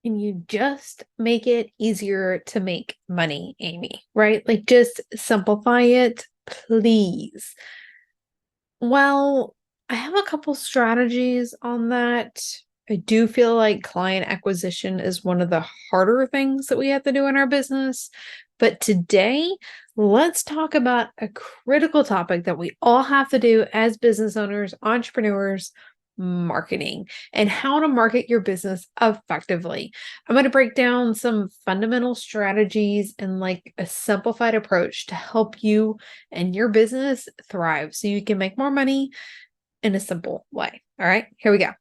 And you just make it easier to make money, Aimee, right? Like just simplify it, please. Well, I have a couple strategies on that. I do feel like client acquisition is one of the harder things that we have to do in our business. But today, let's talk about a critical topic that we all have to do as business owners, entrepreneurs, marketing, and how to market your business effectively. I'm going to break down some fundamental strategies and like a simplified approach to help you and your business thrive so you can make more money in a simple way. All right, here we go.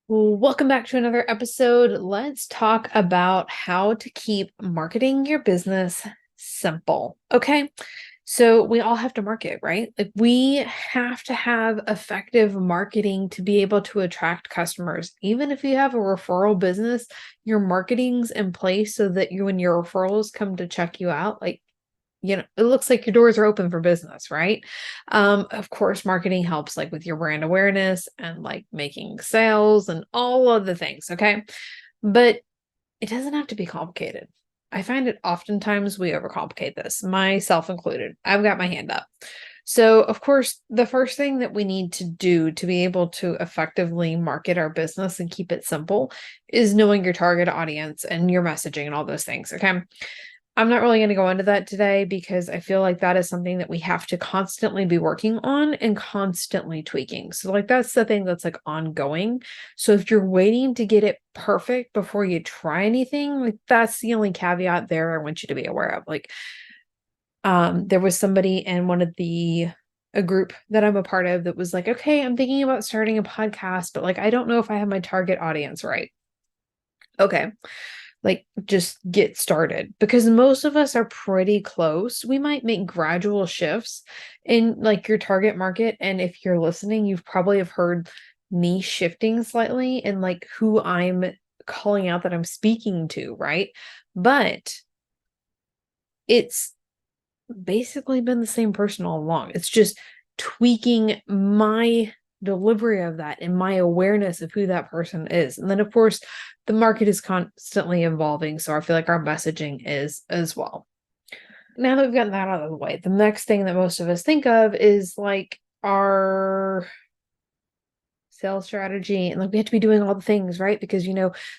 Welcome back to another episode. Let's talk about how to keep marketing your business simple. Okay. So we all have to market, right? Like we have to have effective marketing to be able to attract customers. Even if you have a referral business, your marketing's in place so that when your referrals come to check you out, like it looks like your doors are open for business, right? Of course, marketing helps like with your brand awareness and like making sales and all of the things, okay? But it doesn't have to be complicated. I find it oftentimes we overcomplicate this, myself included. I've got my hand up. So, of course, the first thing that we need to do to be able to effectively market our business and keep it simple is knowing your target audience and your messaging and all those things, okay? I'm not really going to go into that today because I feel like that is something that we have to constantly be working on and constantly tweaking. So, like, that's the thing that's like ongoing. So, if you're waiting to get it perfect before you try anything, like, that's the only caveat there I want you to be aware of. Like, there was somebody in one of a group that I'm a part of that was like, okay, I'm thinking about starting a podcast, but like, I don't know if I have my target audience right. Okay, like just get started because most of us are pretty close. We might make gradual shifts in like your target market. And if you're listening, you've probably have heard me shifting slightly and like who I'm calling out that I'm speaking to, right? But it's basically been the same person all along. It's just tweaking my delivery of that and my awareness of who that person is. And then, of course, the market is constantly evolving. So I feel like our messaging is as well. Now that we've gotten that out of the way, the next thing that most of us think of is like our sales strategy and like we have to be doing all the things, right? Because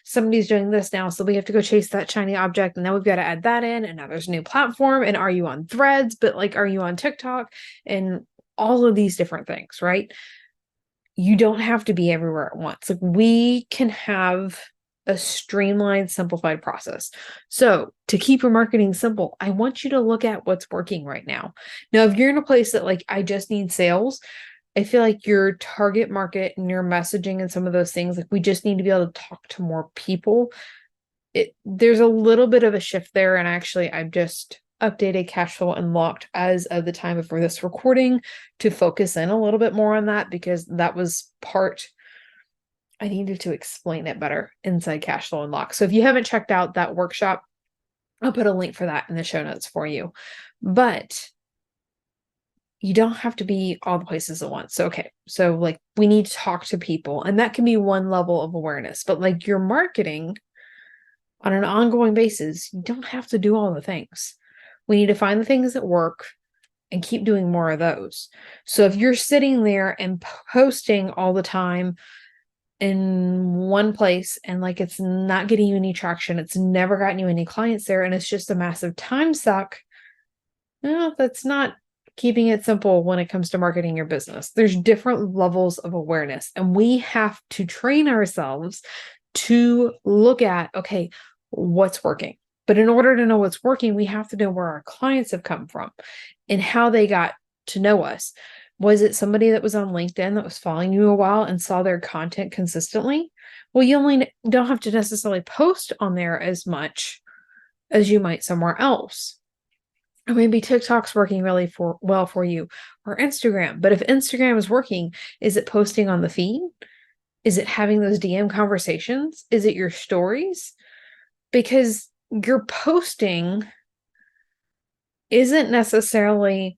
somebody's doing this now, so we have to go chase that shiny object, and now we've got to add that in, and now there's a new platform, and are you on Threads, but like are you on TikTok, and all of these different things, right? You don't have to be everywhere at once. Like we can have a streamlined, simplified process. So to keep your marketing simple, I want you to look at what's working right now. Now, if you're in a place that like I just need sales, I feel like your target market and your messaging and some of those things, like we just need to be able to talk to more people. There's a little bit of a shift there. And actually, I've just updated cash flow unlocked as of the time of this recording to focus in a little bit more on that because that was part I needed to explain it better inside cash flow unlocked. So if you haven't checked out that workshop, I'll put a link for that in the show notes for you. But you don't have to be all the places at once. So, okay. So like we need to talk to people and that can be one level of awareness, but like your marketing on an ongoing basis, you don't have to do all the things. We need to find the things that work and keep doing more of those. So if you're sitting there and posting all the time in one place and like it's not getting you any traction, it's never gotten you any clients there, and it's just a massive time suck, no, that's not keeping it simple when it comes to marketing your business. There's different levels of awareness, and we have to train ourselves to look at, okay, what's working. But in order to know what's working, we have to know where our clients have come from and how they got to know us. Was it somebody that was on LinkedIn that was following you a while and saw their content consistently? Well, you only don't have to necessarily post on there as much as you might somewhere else. Or maybe TikTok's working really well for you, or Instagram. But if Instagram is working, is it posting on the feed? Is it having those DM conversations? Is it your stories? Because your posting isn't necessarily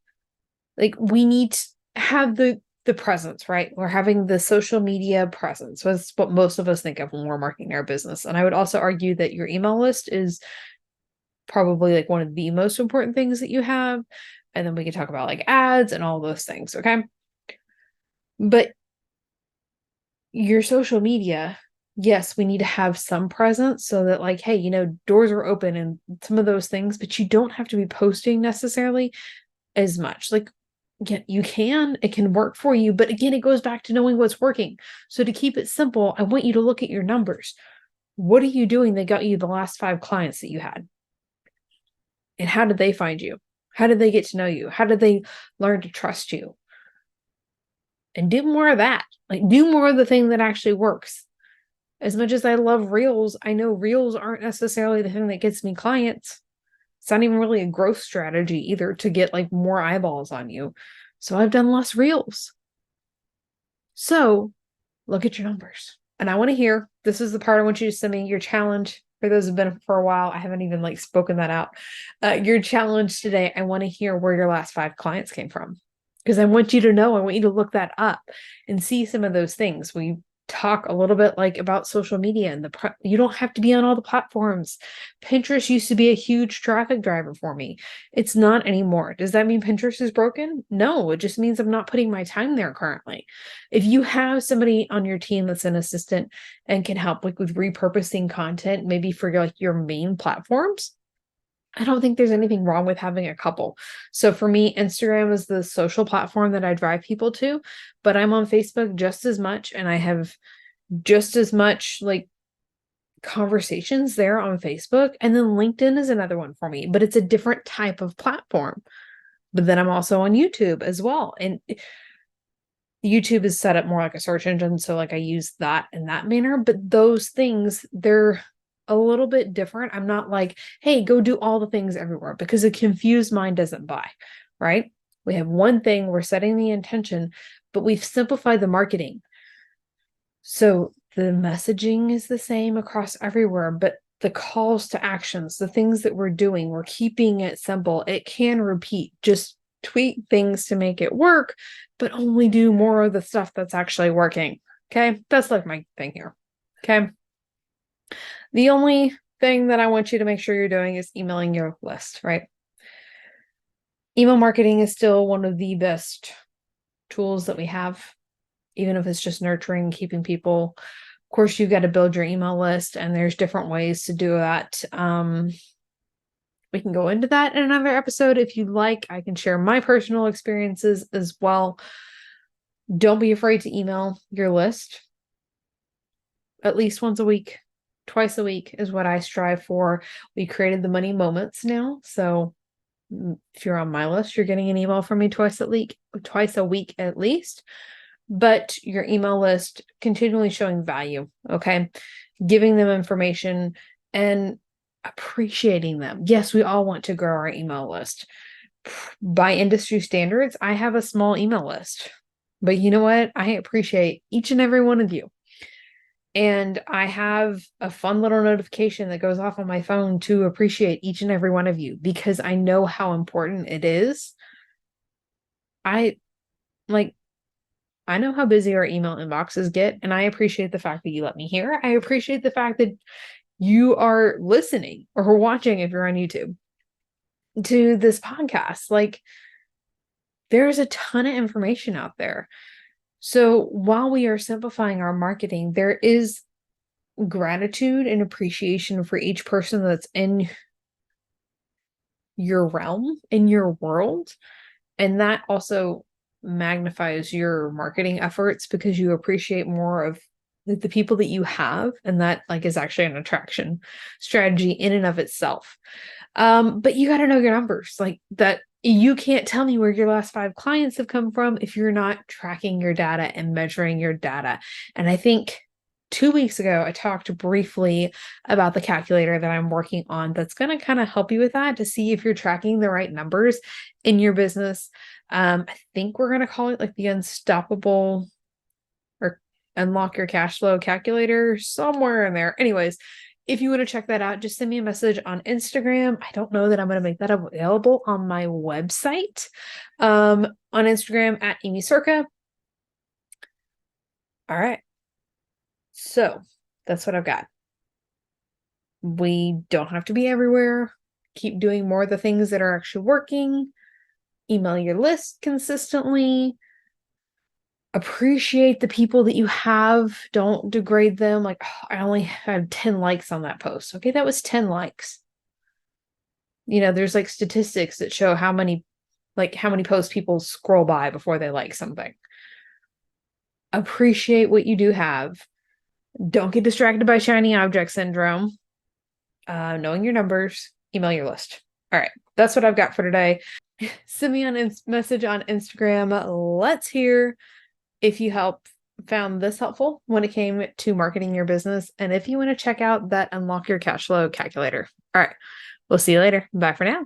like we need to have the the presence, right? We're having the social media presence. That's what most of us think of when we're marketing our business. And I would also argue that your email list is probably like one of the most important things that you have. And then we can talk about like ads and all those things. Okay. But your social media, yes, we need to have some presence so that like, hey, doors are open and some of those things, but you don't have to be posting necessarily as much. Like, yeah, it can work for you. But again, it goes back to knowing what's working. So to keep it simple, I want you to look at your numbers. What are you doing that got you the last 5 clients that you had? And how did they find you? How did they get to know you? How did they learn to trust you? And do more of that. Like, do more of the thing that actually works. As much as I love reels, I know reels aren't necessarily the thing that gets me clients. It's not even really a growth strategy either to get like more eyeballs on you. So I've done less reels. So look at your numbers. And I want to hear, this is the part I want you to send me your challenge. For those who've been for a while, I haven't even like spoken that out. Your challenge today, I want to hear where your last 5 clients came from. Because I want you to know, I want you to look that up and see some of those things. We talk a little bit like about social media and you don't have to be on all the platforms. Pinterest used to be a huge traffic driver for me. It's not anymore. Does that mean Pinterest is broken? No, it just means I'm not putting my time there currently. If you have somebody on your team that's an assistant and can help like with repurposing content, maybe for like your main platforms, I don't think there's anything wrong with having a couple. So for me, Instagram is the social platform that I drive people to, but I'm on Facebook just as much, and I have just as much like conversations there on Facebook. And then LinkedIn is another one for me, but it's a different type of platform. But then I'm also on YouTube as well. And YouTube is set up more like a search engine. So like I use that in that manner, but those things, they're a little bit different. I'm not like, hey, go do all the things everywhere, because a confused mind doesn't buy, right? We have one thing, we're setting the intention, but we've simplified the marketing. So the messaging is the same across everywhere, but the calls to actions, the things that we're doing, we're keeping it simple. It can repeat, just tweak things to make it work, but only do more of the stuff that's actually working. Okay. That's like my thing here. Okay. The only thing that I want you to make sure you're doing is emailing your list, right? Email marketing is still one of the best tools that we have, even if it's just nurturing, keeping people. Of course, you've got to build your email list, and there's different ways to do that. We can go into that in another episode if you'd like. I can share my personal experiences as well. Don't be afraid to email your list at least once a week. Twice a week is what I strive for. We created the money moments now. So if you're on my list, you're getting an email from me twice a week at least. But your email list continually showing value. Okay. Giving them information and appreciating them. Yes, we all want to grow our email list. By industry standards, I have a small email list. But you know what? I appreciate each and every one of you. And I have a fun little notification that goes off on my phone to appreciate each and every one of you, because I know how important it is. I know how busy our email inboxes get, and I appreciate the fact that you let me hear. I appreciate the fact that you are listening or watching, if you're on YouTube, to this podcast. Like, there's a ton of information out there. So while we are simplifying our marketing, there is gratitude and appreciation for each person that's in your realm, in your world. And that also magnifies your marketing efforts, because you appreciate more of the people that you have. And that like is actually an attraction strategy in and of itself. But you got to know your numbers. Like, that you can't tell me where your last 5 clients have come from if you're not tracking your data and measuring your data. And I think 2 weeks ago, I talked briefly about the calculator that I'm working on that's going to kind of help you with that, to see if you're tracking the right numbers in your business. I think we're going to call it like the unstoppable or unlock your cash flow calculator, somewhere in there. Anyways, if you want to check that out, just send me a message on Instagram. I don't know that I'm going to make that available on my website. On Instagram at Aimee Cerka. All right. So that's what I've got. We don't have to be everywhere. Keep doing more of the things that are actually working. Email your list consistently. Appreciate the people that you have. Don't degrade them. Like, oh, I only had 10 likes on that post. Okay, that was 10 likes. There's like statistics that show how many posts people scroll by before they like something. Appreciate what you do have. Don't get distracted by shiny object syndrome. Knowing your numbers, email your list. All right, that's what I've got for today. Send me a message on Instagram. Let's hear if you found this helpful when it came to marketing your business, and if you want to check out that Unlock Your Cash Flow calculator. All right, we'll see you later. Bye for now.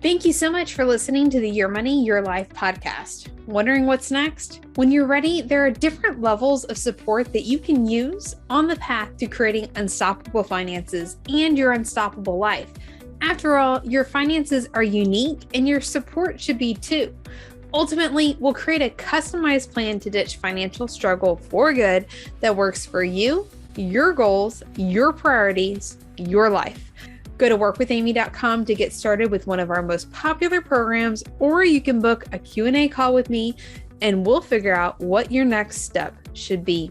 Thank you so much for listening to the Your Money, Your Life podcast. Wondering what's next? When you're ready, there are different levels of support that you can use on the path to creating unstoppable finances and your unstoppable life. After all, your finances are unique and your support should be too. Ultimately, we'll create a customized plan to ditch financial struggle for good that works for you, your goals, your priorities, your life. Go to workwithaimee.com to get started with one of our most popular programs, or you can book a Q&A call with me and we'll figure out what your next step should be.